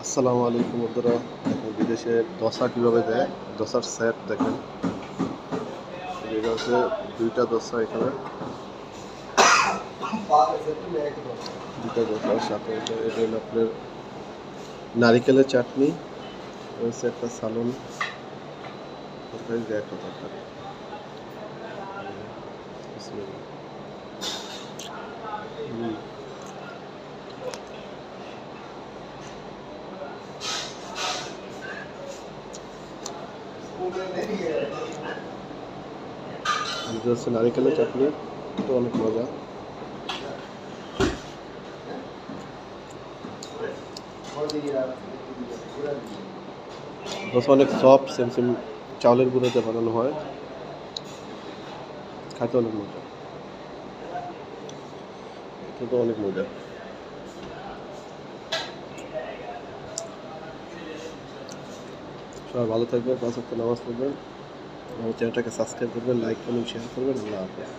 আসসালামু আলাইকুম বন্ধুরা, দেখেন বিদেশে দোসা কিভাবে দেয়। দোসার সেট দেখেন, এটা হচ্ছে দুইটা দোসা। এখানে দুইটা দোসার সাথে এটা হলো আপনার নারিকেলের চাটনি, হচ্ছে একটা সালন তরকারি দেয়, একটা তরকারি। বিসমিল্লাহ। এটা হচ্ছে নারিকেলের চাটনি, এটা অনেক মজা। দোসা অনেক সফট, সেম চাউলের গুঁড়োতে বানানো হয়, খাইতে অনেক মজা। এটা তো অনেক মজা। সবাই ভালো থাকবেন, 5 ওয়াক্ত নামাজ পড়বেন, আমার চ্যানেলটাকে সাবস্ক্রাইব করবেন, লাইক করবেন, শেয়ার করবেন। আল্লাহ হাফেজ।